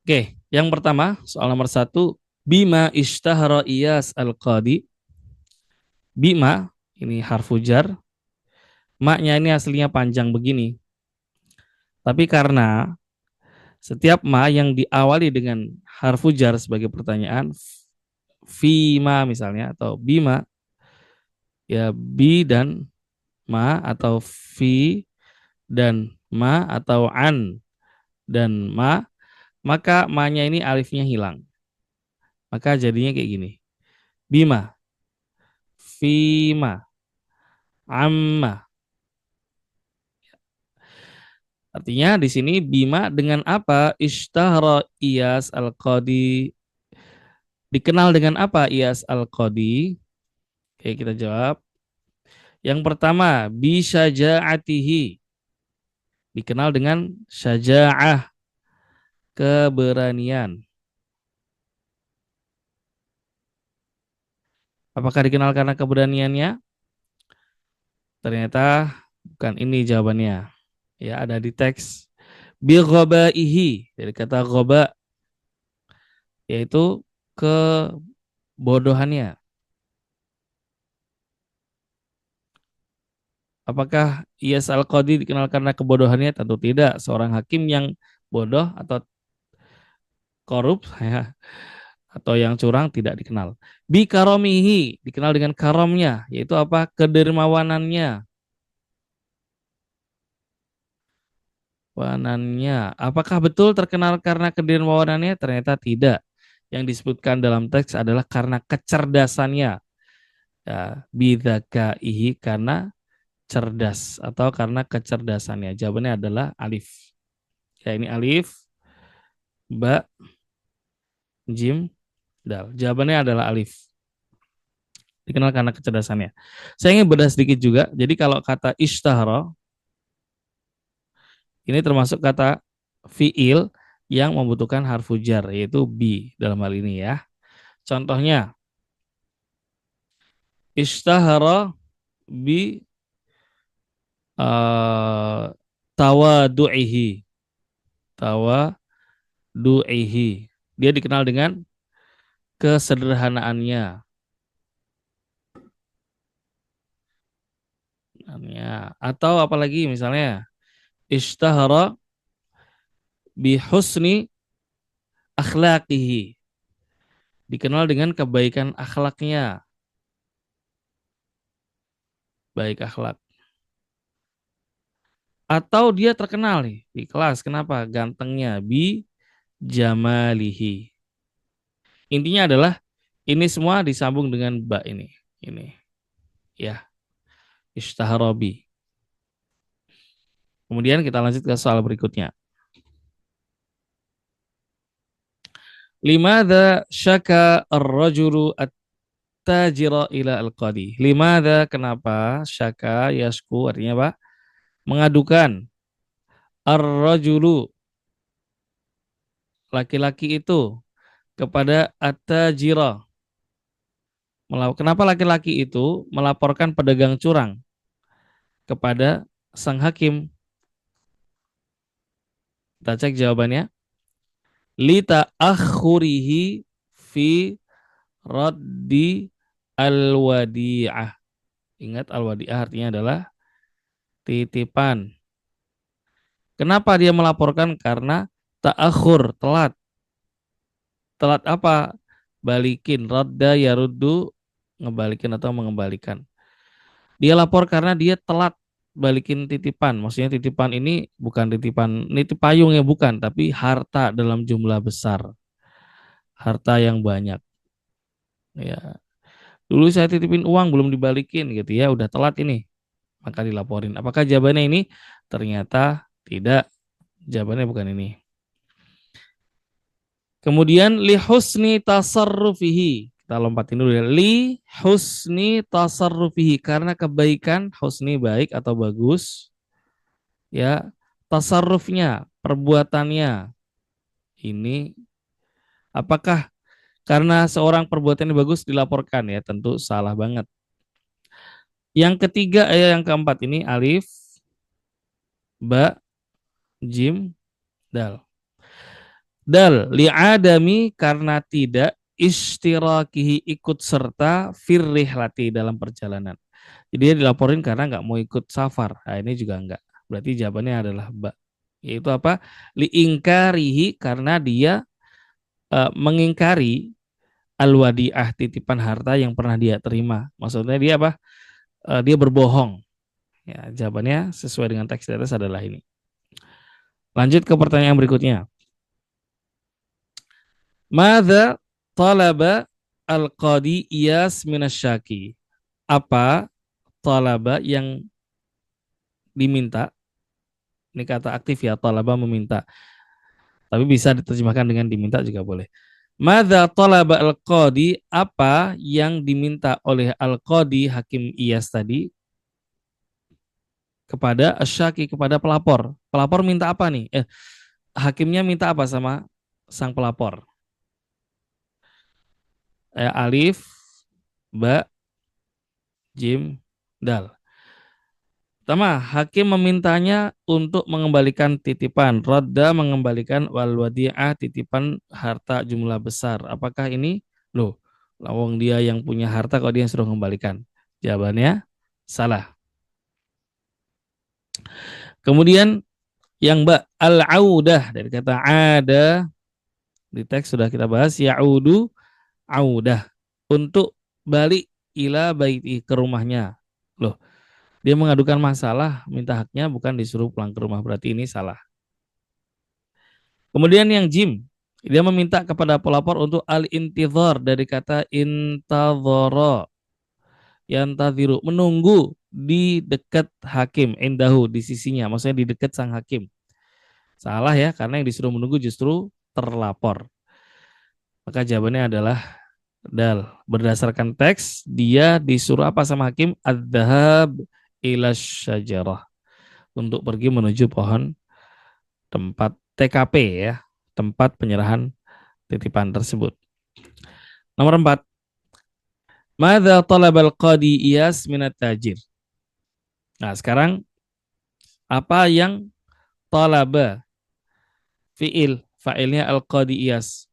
Oke, yang pertama soal nomor satu, bima ishtahara Iyas al-Qadi. Bima ini harfu jar, maknya ini aslinya panjang begini. Tapi karena setiap ma yang diawali dengan harfu jar sebagai pertanyaan, fima misalnya atau bima, ya bi dan ma atau fi dan ma atau an dan ma, maka ma-nya ini alifnya hilang. Maka jadinya kayak gini. Bima, fima, amma. Artinya di sini bima dengan apa? Ishtahara Iyas al-Qadi. Dikenal dengan apa Iyas al-Qadi? Oke, kita jawab. Yang pertama, bisyaja'atihi. Dikenal dengan syaja'ah, keberanian. Apakah dikenal karena keberaniannya? Ternyata bukan ini jawabannya. Ya, ada di teks. Bi ghobaihi, dari kata ghoba, yaitu kebodohannya. Apakah Iyas al-Qadi dikenal karena kebodohannya? Tentu tidak. Seorang hakim yang bodoh atau korup ya, atau yang curang tidak dikenal. Bi karomihi dikenal dengan karomnya, yaitu apa? Kedermawanannya. Wanannya. Apakah betul terkenal karena kedermawanannya? Ternyata tidak. Yang disebutkan dalam teks adalah karena kecerdasannya. Ya, bidakaihi karena cerdas atau karena kecerdasannya. Jawabannya adalah alif. Ya, ini alif, ba, jim, dal. Jawabannya adalah alif. Dikenal karena kecerdasannya. Saya ingin bedah sedikit juga. Jadi kalau kata ishtahara, ini termasuk kata fiil yang membutuhkan harfu jar, yaitu bi dalam hal ini ya. Contohnya, ishtahara bi uh, tawadu'ihi. Tawadu'ihi. Dia dikenal dengan kesederhanaannya. Atau apalagi misalnya, ishtahara bi husni akhlaqihi. Dikenal dengan kebaikan akhlaknya. Baik akhlak. Atau dia terkenal nih di kelas. Kenapa? Gantengnya. Bi jamalihi. Intinya adalah ini semua disambung dengan ba ini. Ini. Ya. Ishtaharabi. Kemudian kita lanjut ke soal berikutnya. Limadha syaka ar-rajulu at-tajira ila al-qadi. Limadha kenapa syaka yasku artinya apa? Mengadukan ar-rajulu laki-laki itu kepada at-tajira. Kenapa laki-laki itu melaporkan pedagang curang kepada sang hakim? Kita cek jawabannya. Lita akhurihi fi raddi al-wadi'ah. Ingat al-wadi'ah artinya adalah titipan. Kenapa dia melaporkan? Karena ta'akhur, telat. Telat apa? Balikin. Radda yaruddu, ngebalikin atau mengembalikan. Dia lapor karena dia telat balikin titipan. Maksudnya titipan ini bukan titipan nitip payung ya bukan, tapi harta dalam jumlah besar. Harta yang banyak. Ya. Dulu saya titipin uang belum dibalikin gitu ya, udah telat ini. Maka dilaporin. Apakah jawabannya ini? Ternyata tidak. Jawabannya bukan ini. Kemudian li husni tasarrufihi. Kita lompatin dulu ya. Li husni tasarrufihi karena kebaikan husni baik atau bagus ya tasarrufnya, perbuatannya ini apakah karena seorang perbuatannya bagus dilaporkan ya tentu salah banget. Yang ketiga yang keempat ini alif, ba, jim, dal. Dal li'adami karena tidak istirakihi ikut serta firrihlati dalam perjalanan. Jadi dia dilaporin karena nggak mau ikut safar. Nah, ini juga enggak. Berarti jawabannya adalah ba. Yaitu apa? Liingkarihi karena dia mengingkari al-wadi'ah titipan harta yang pernah dia terima. Maksudnya dia apa? Dia berbohong. Ya, jawabannya sesuai dengan teks di atas adalah ini. Lanjut ke pertanyaan berikutnya. Mada talaba al-qadi Iyas minasyaki? Apa talaba yang diminta? Ini kata aktif ya, talaba meminta. Tapi bisa diterjemahkan dengan diminta juga boleh. Mada talaba al-qadi? Apa yang diminta oleh al-qadi Hakim Iyas tadi kepada asyaki, kepada pelapor? Pelapor minta apa nih? Hakimnya minta apa sama sang pelapor? Alif, ba, jim, dal. Pertama, hakim memintanya untuk mengembalikan titipan. Radda mengembalikan wal wadi'ah titipan harta jumlah besar. Apakah ini? Loh, lawang dia yang punya harta kok dia yang suruh mengembalikan. Jawabannya salah. Kemudian yang ba al-audah dari kata ada di teks sudah kita bahas ya'udu audah untuk balik ila baiti ke rumahnya. Loh, dia mengadukan masalah, minta haknya bukan disuruh pulang ke rumah. Berarti ini salah. Kemudian yang jim, dia meminta kepada pelapor untuk al-intidhar dari kata intadhara, yantadhiru, menunggu di dekat hakim, indahu, di sisinya, maksudnya di dekat sang hakim. Salah ya, karena yang disuruh menunggu justru terlapor. Maka jawabannya adalah dal. Berdasarkan teks, dia disuruh apa sama hakim? Ad-dhahab ila syajarah. Untuk pergi menuju pohon tempat TKP ya, tempat penyerahan titipan tersebut. Nomor 4. Madza talabal qadi Iyas minat tajir? Nah, sekarang apa yang talaba fa'ilnya al-qadi Iyas.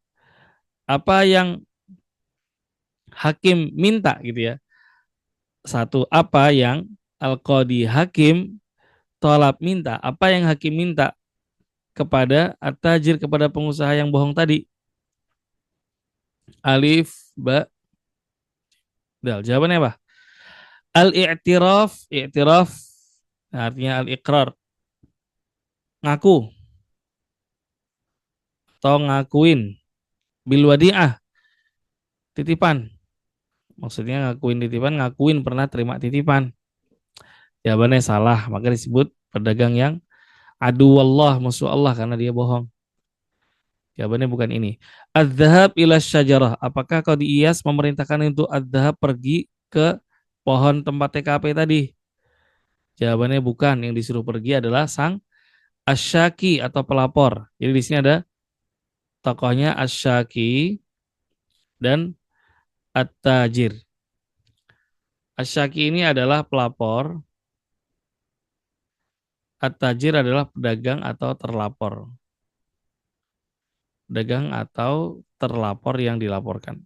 Apa yang hakim minta gitu ya. Satu, apa yang al-qadi hakim talab minta? Apa yang hakim minta kepada at-tajir, kepada pengusaha yang bohong tadi? Alif, ba, dal. Jawabannya apa? Al-i'tiraf, i'tiraf artinya al-iqrar, ngaku atau ngakuin, bil wadi'ah, titipan. Maksudnya ngakuin titipan, ngakuin pernah terima titipan. Jawabannya salah, maka disebut pedagang yang adu Allah, musuh Allah karena dia bohong. Jawabannya bukan ini. Adzhab ila syajarah. Apakah kau diias memerintahkan untuk adzhab pergi ke pohon tempat TKP tadi? Jawabannya bukan. Yang disuruh pergi adalah sang asyaki atau pelapor. Jadi di sini ada tokohnya asyaki dan at-tajir. Asyaki ini adalah pelapor, at-tajir adalah pedagang atau terlapor. Pedagang atau terlapor yang dilaporkan.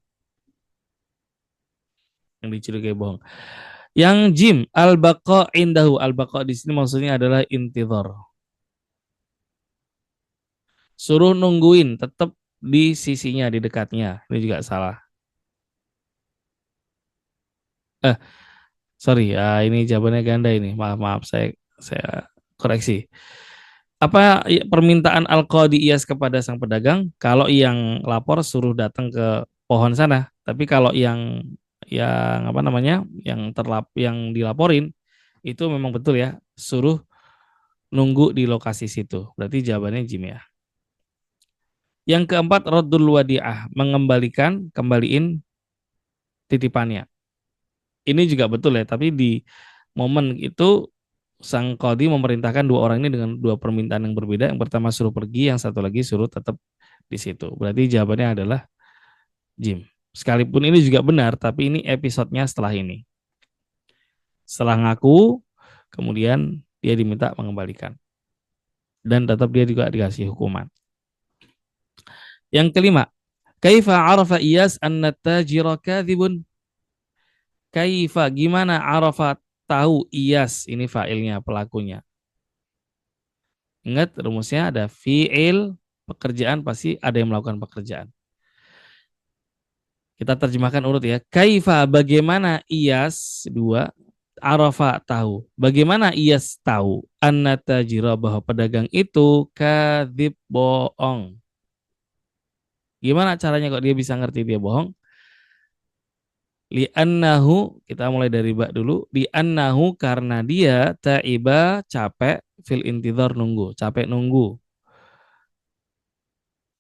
Yang dicurigai bohong. Yang jim, al-baqa indahu. Al-baqa di sini maksudnya adalah intidhar. Suruh nungguin, tetap di sisinya, di dekatnya. Ini juga salah. Eh, sorry, ini jawabannya ganda ini. Maaf, maaf, saya koreksi. Apa permintaan al-qadi Iyas kepada sang pedagang? Kalau yang lapor suruh datang ke pohon sana, tapi kalau yang apa namanya, yang dilaporin itu memang betul ya, suruh nunggu di lokasi situ. Berarti jawabannya Jim ya. Yang keempat, raddul wadi'ah, kembaliin titipannya. Ini juga betul ya, tapi di momen itu sang qadi memerintahkan dua orang ini dengan dua permintaan yang berbeda. Yang pertama suruh pergi, yang satu lagi suruh tetap di situ. Berarti jawabannya adalah Jim. Sekalipun ini juga benar, tapi ini episodenya setelah ini. Setelah ngaku, kemudian dia diminta mengembalikan. Dan tetap dia juga dikasih hukuman. Yang kelima, kaifa arafa Iyas anna tajira kadhibun? Kaifa, gimana arafa tahu Iyas, ini fa'ilnya, pelakunya. Ingat rumusnya ada fi'il, pekerjaan pasti ada yang melakukan pekerjaan. Kita terjemahkan urut ya. Kaifa, bagaimana Iyas, dua, arafa tahu. Bagaimana Iyas tahu anna tajira, bahwa pedagang itu kadzib, bohong. Gimana caranya kok dia bisa ngerti dia bohong? Li'annahu, kita mulai dari ba dulu. Li'annahu, karena dia ta'iba, capek, fil intidhar, nunggu, capek nunggu.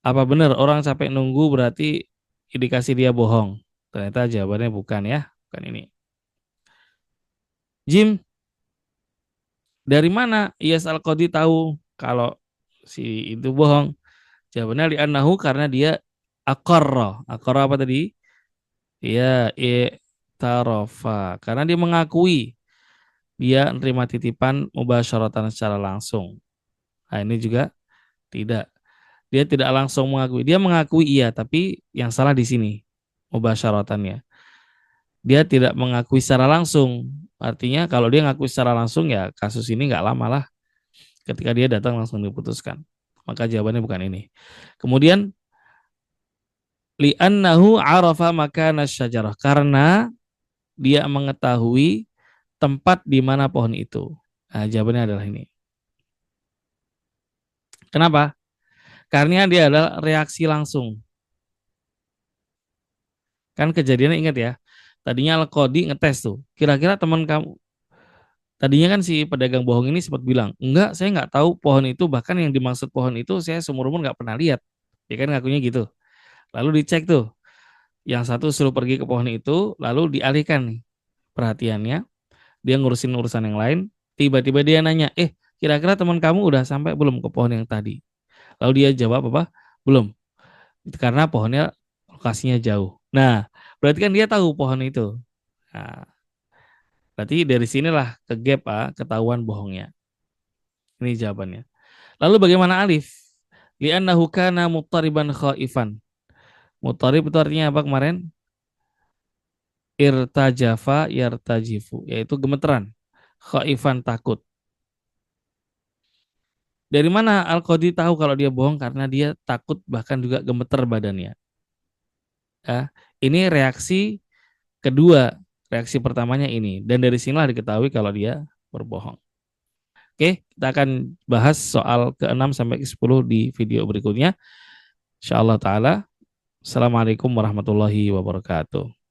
Apa benar orang capek nunggu berarti indikasi dia bohong? Ternyata jawabannya bukan ya, bukan ini. Jim, dari mana Iyas Al-Qadhi tahu kalau si itu bohong? Jawabannya li'annahu, karena dia aqarra. Aqarra apa tadi? Dia i'tarafa, karena dia mengakui dia menerima titipan mubasyaratan secara langsung. Nah, ini juga tidak. Dia tidak langsung mengakui. Dia mengakui iya, tapi yang salah di sini mubasyaratannya. Dia tidak mengakui secara langsung. Artinya kalau dia ngakui secara langsung ya kasus ini nggak lama lah. Ketika dia datang langsung diputuskan. Maka jawabannya bukan ini. Kemudian li'annahu arafa makana syajarah, karena dia mengetahui tempat di mana pohon itu. Nah, jawabannya adalah ini. Kenapa? Karena dia adalah reaksi langsung. Kan kejadiannya ingat ya. Tadinya Al-Qadi ngetes tuh. Kira-kira teman kamu, tadinya kan si pedagang bohong ini sempat bilang, enggak, saya nggak tahu pohon itu, bahkan yang dimaksud pohon itu saya seumur umur nggak pernah lihat. Ya kan ngakunya gitu. Lalu dicek tuh, yang satu suruh pergi ke pohon itu, lalu dialihkan nih perhatiannya, dia ngurusin urusan yang lain. Tiba-tiba dia nanya, kira-kira teman kamu udah sampai belum ke pohon yang tadi? Lalu dia jawab apa? Belum. Karena pohonnya lokasinya jauh. Nah, berarti kan dia tahu pohon itu. Nah, berarti dari sinilah ke gap ketahuan bohongnya. Ini jawabannya. Lalu bagaimana alif? Li'annahu kana muttariban khaifan. Muttarib itu artinya apa kemarin? Irtajafa yartajifu, yaitu gemeteran. Khaifan, takut. Dari mana Al-Qadi tahu kalau dia bohong? Karena dia takut, bahkan juga gemeter badannya. Ya, ini reaksi kedua. Reaksi pertamanya ini. Dan dari sinilah diketahui kalau dia berbohong. Oke, kita akan bahas soal ke-6 sampai ke-10 di video berikutnya. Insyaallah taala. Assalamualaikum warahmatullahi wabarakatuh.